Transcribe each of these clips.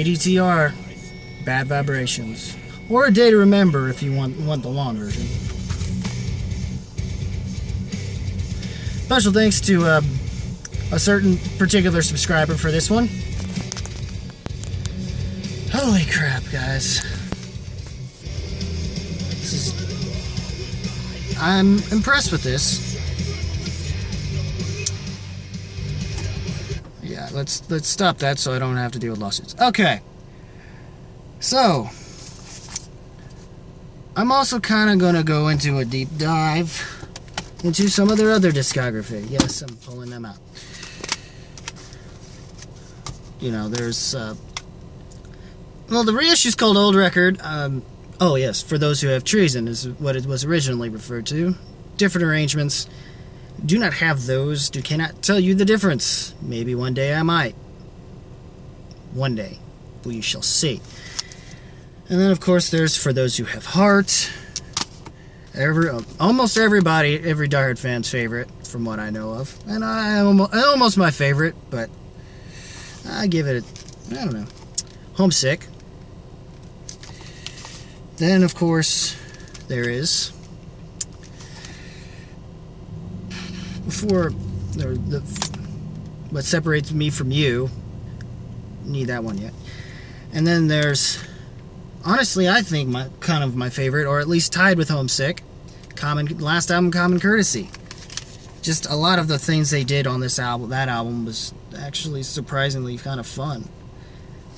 ADTR, Bad Vibrations. Or A Day to Remember if you want the long version. Special thanks to a certain particular subscriber for this one. Holy crap, guys. I'm impressed with this. Yeah, let's stop that so I don't have to deal with lawsuits. Okay. So, I'm also kind of going to go into a deep dive into some of their other discography. Yes, I'm pulling them out. You know, there's, well, the reissue's called Old Record. Oh, yes, For Those Who Have Treason is what it was originally referred to. Different arrangements. Do not have those. Cannot tell you the difference. Maybe one day I might. One day. We shall see. And then, of course, there's For Those Who Have Heart. Almost everybody, every Die Hard fan's favorite, from what I know of. And almost my favorite, but I give it I don't know. Homesick. Then, of course, there is What Separates Me From You. Need that one yet. And then there's, honestly, I think my favorite, or at least tied with Homesick, last album, Common Courtesy. Just a lot of the things they did on this album, that album, was actually surprisingly kind of fun.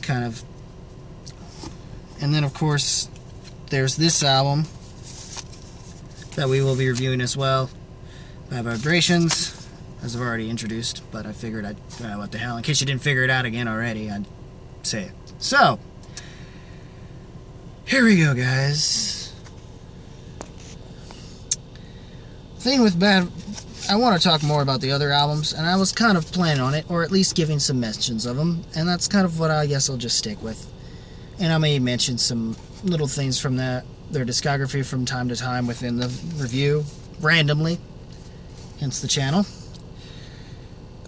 And then, of course, there's this album that we will be reviewing as well, Bad Vibrations, as I've already introduced, but I figured what the hell, in case you didn't figure it out again already, I'd say it. So, here we go, guys. Thing with I want to talk more about the other albums, and I was kind of planning on it, or at least giving some mentions of them, and that's kind of what I guess I'll just stick with. And I may mention some little things from their discography from time to time within the review, randomly, hence the channel.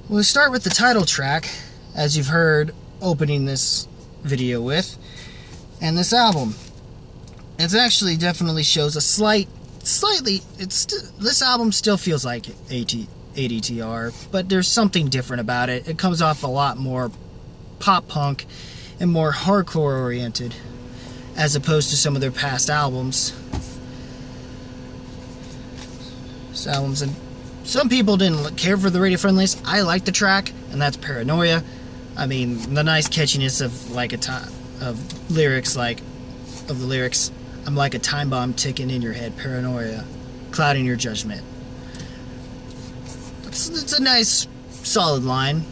We'll start with the title track, as you've heard opening this video with, and this album. It's actually definitely shows a this album still feels like ADTR, but there's something different about it. It comes off a lot more pop punk and more hardcore oriented, as opposed to some of their past albums. And some people didn't care for the radio friendlies. I like the track, and that's Paranoia. I mean, the nice catchiness of the lyrics. I'm like a time bomb ticking in your head, paranoia, clouding your judgment. It's a nice, solid line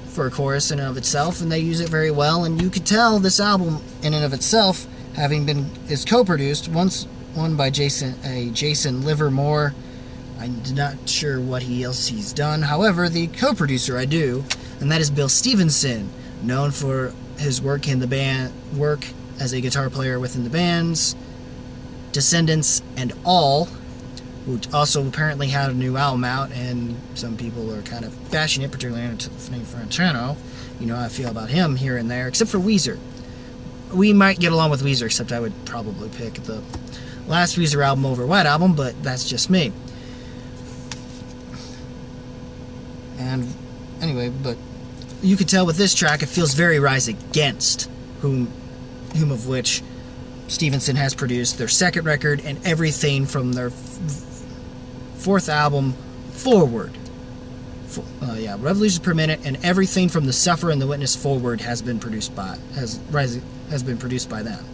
for a chorus in and of itself, and they use it very well. And you could tell this album, in and of itself, is co-produced, one by Jason Livermore. I'm not sure what else he's done. However, the co-producer I do, and that is Bill Stevenson, known for his work in the band, as a guitar player within the bands Descendants and All, who also apparently had a new album out, and some people are kind of bashing it, particularly Anthony Frantano. You know how I feel about him here and there, except for Weezer. We might get along with Weezer, except I would probably pick the last Weezer album over White Album, but that's just me. And anyway, but you could tell with this track it feels very Rise Against, whom of which Stevenson has produced their second record and everything from their fourth album forward. Revolutions Per Minute, and everything from The Sufferer and The Witness forward has been produced by them,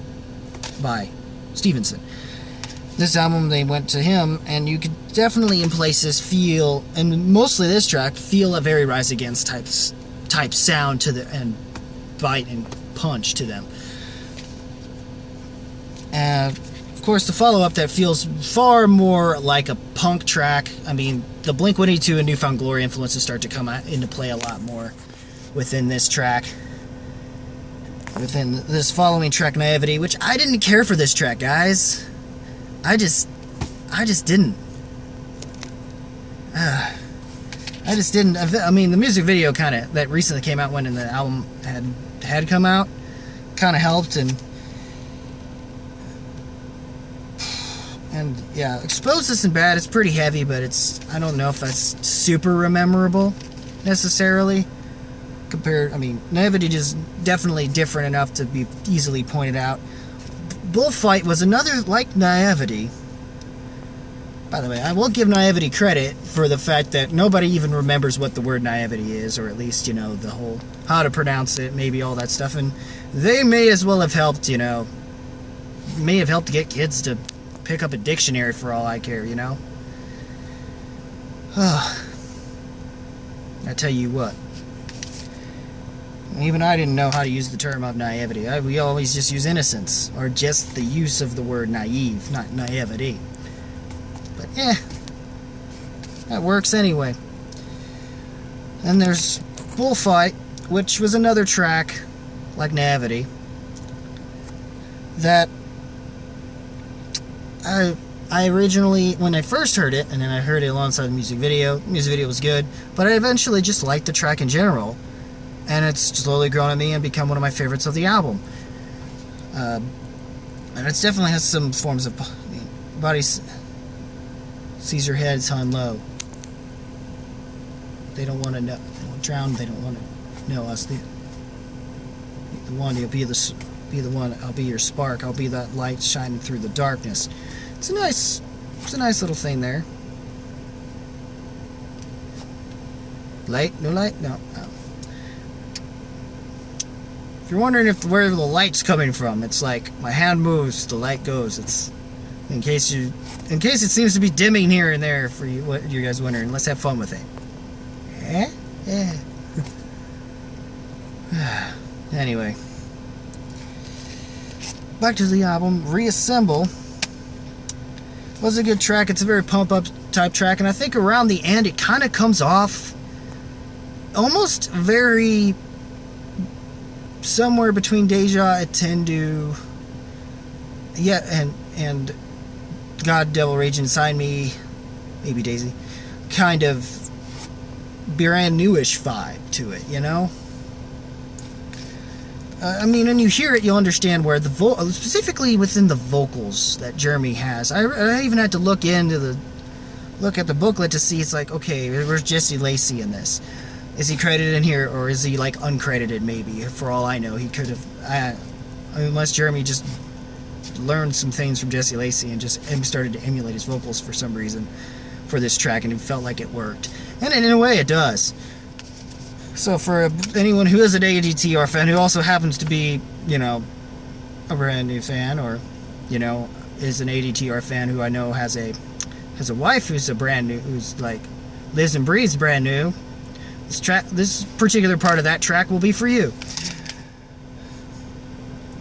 by Stevenson. This album, they went to him, and you could definitely in places feel, and mostly this track, feel a very Rise Against type sound to the, and bite and punch to them. Of course, the follow-up that feels far more like a punk track. I mean, the Blink-182 and New Found Glory influences start to come into play a lot more within this track. Within this following track, Naivety, which I didn't care for this track, guys. I just didn't. I just didn't. I mean, the music video that recently came out when the album had come out kind of helped, and yeah, Exposed Isn't Bad. It's pretty heavy, but I don't know if that's super memorable necessarily. Compared, I mean, Naivety is definitely different enough to be easily pointed out. Bullfight was another, like Naivety. By the way, I will give Naivety credit for the fact that nobody even remembers what the word naivety is, or at least, you know, the whole how to pronounce it, maybe all that stuff, and they may as well have helped, you know, may have helped to get kids to pick up a dictionary for all I care, you know? I tell you what. Even I didn't know how to use the term of naivety. We always just use innocence, or just the use of the word naive, not naivety. But that works anyway. And there's Bullfight, which was another track, like Naivety, that I originally, when I first heard it, and then I heard it alongside the music video was good, but I eventually just liked the track in general. And it's slowly grown on me and become one of my favorites of the album. And it definitely has some forms of... Body sees her head, it's hung low. They don't want to know. They don't drown. They don't want to know us. The one, you'll be the one. I'll be your spark. I'll be that light shining through the darkness. It's a nice little thing there. Light? No light? No. If you're wondering where the light's coming from, it's like my hand moves, the light goes. It's in case it seems to be dimming here and there for you. What you guys wondering? Let's have fun with it. Yeah. Anyway, back to the album. Reassemble was a good track. It's a very pump up type track, and I think around the end it kind of comes off almost very somewhere between Deja Attendu, and God Devil Rage Inside Me, maybe Daisy, kind of brand newish vibe to it, you know? I mean, when you hear it, you'll understand where specifically within the vocals that Jeremy has. I even had to look at the booklet to see. It's like, okay, where's Jesse Lacey in this? Is he credited in here, or is he like uncredited? Maybe, for all I know, he could have. Unless Jeremy just learned some things from Jesse Lacey and just started to emulate his vocals for some reason for this track, and it felt like it worked. And in a way, it does. So for anyone who is an ADTR fan, who also happens to be, you know, a brand new fan, or, you know, is an ADTR fan who I know has a wife who's who's like lives and breathes brand new, this particular part of that track will be for you.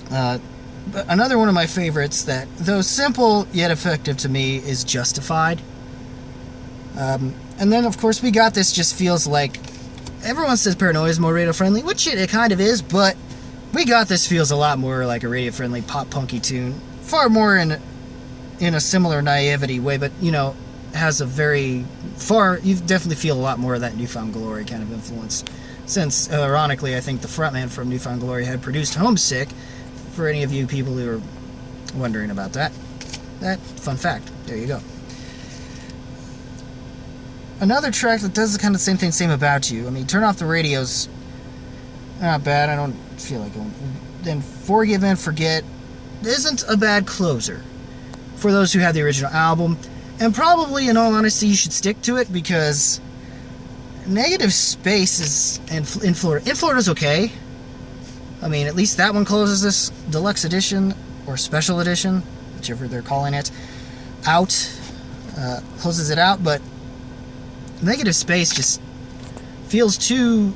But another one of my favorites that, though simple yet effective to me, is Justified. And then, of course, We Got This just feels like... Everyone says Paranoia is more radio-friendly, which it kind of is, but We Got This feels a lot more like a radio-friendly pop-punky tune. Far more in a similar naivety way, but, you know, has a very far... You definitely feel a lot more of that Newfound Glory kind of influence. Since, ironically, I think the frontman from Newfound Glory had produced Homesick, for any of you people who are wondering about that. Fun fact. There you go. Another track that does the kind of same thing, Same About You. I mean, Turn Off the Radio's not bad. I don't feel like going. Then Forgive and Forget isn't a bad closer for those who have the original album. And probably, in all honesty, you should stick to it, because Negative Space is in Florida. In Florida's okay. I mean, at least that one closes this deluxe edition, or special edition, whichever they're calling it, out. Closes it out, but Negative Space just feels too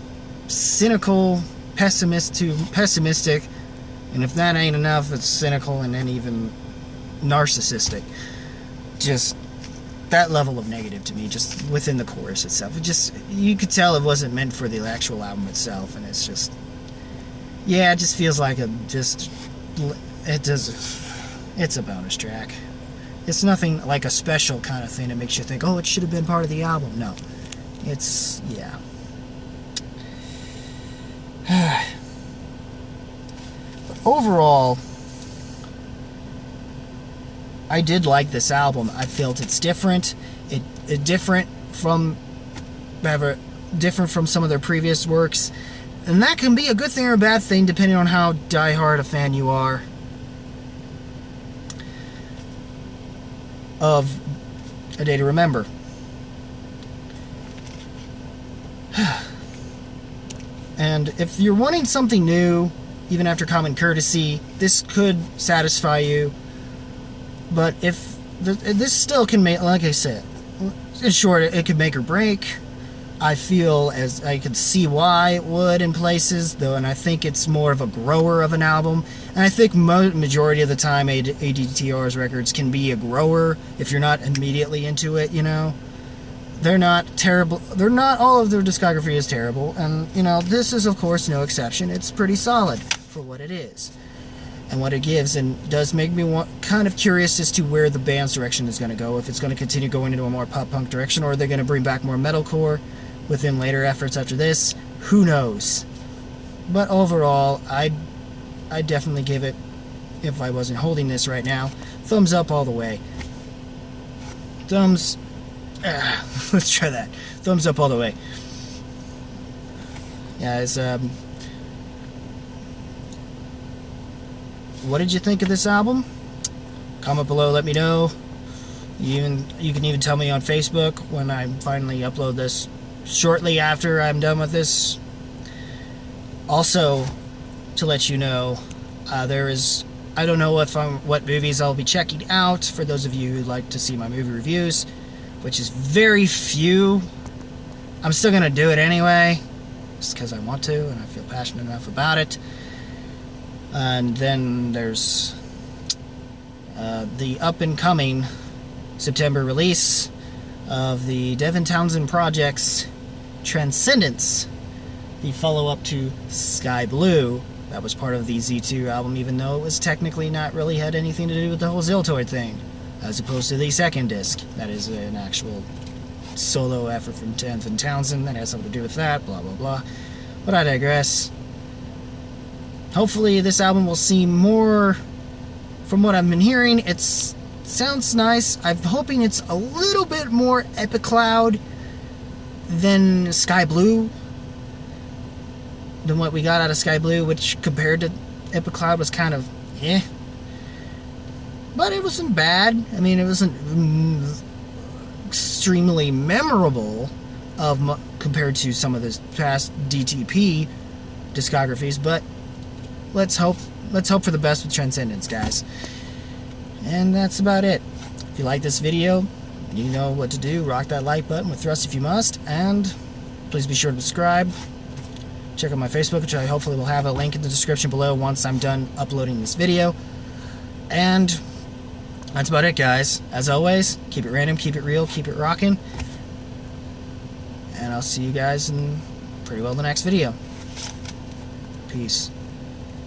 cynical, pessimistic, and if that ain't enough, it's cynical and then even narcissistic. Just that level of negative to me, just within the chorus itself. It just, you could tell it wasn't meant for the actual album itself, and it's just, yeah, it just feels like it's a bonus track. It's nothing like a special kind of thing that makes you think, oh, it should have been part of the album. No. It's, yeah. overall, I did like this album. I felt it's different. It different from some of their previous works, and that can be a good thing or a bad thing depending on how diehard a fan you are of A Day to Remember. And if you're wanting something new, even after Common Courtesy, this could satisfy you. But if this still can make, like I said, in short, it could make or break. I feel as I could see why it would in places, though, and I think it's more of a grower of an album. And I think majority of the time ADTR's records can be a grower if you're not immediately into it, you know. They're not terrible. They're not, all of their discography is terrible, and, you know, this is, of course, no exception. It's pretty solid for what it is and what it gives, and does make me kind of curious as to where the band's direction is going to go. If it's going to continue going into a more pop-punk direction, or are they going to bring back more metalcore within later efforts after this? Who knows? But overall, I'd definitely give it, if I wasn't holding this right now, thumbs up all the way. Let's try that. Thumbs up all the way. Guys, what did you think of this album? Comment below, let me know. You can even tell me on Facebook when I finally upload this, shortly after I'm done with this. Also, to let you know, I don't know what movies I'll be checking out for those of you who'd like to see my movie reviews, which is very few. I'm still gonna do it anyway, just because I want to and I feel passionate enough about it. And then there's the up-and-coming September release of the Devin Townsend Project's Transcendence, the follow-up to Sky Blue. That was part of the Z2 album, even though it was technically not really had anything to do with the whole Ziltoid thing, as opposed to the second disc. That is an actual solo effort from Devin Townsend that has something to do with that, blah, blah, blah. But I digress. Hopefully this album will see more. From what I've been hearing, it sounds nice. I'm hoping it's a little bit more Epicloud than Sky Blue, than what we got out of Sky Blue, which compared to Epicloud was kind of eh. But it wasn't bad. I mean, it wasn't extremely memorable compared to some of the past DTP discographies, but let's hope for the best with Transcendence, guys. And that's about it. If you like this video, you know what to do. Rock that like button with thrust if you must, and please be sure to subscribe. Check out my Facebook, which I hopefully will have a link in the description below once I'm done uploading this video. And that's about it, guys. As always, keep it random, keep it real, keep it rocking. And I'll see you guys in pretty well the next video. Peace.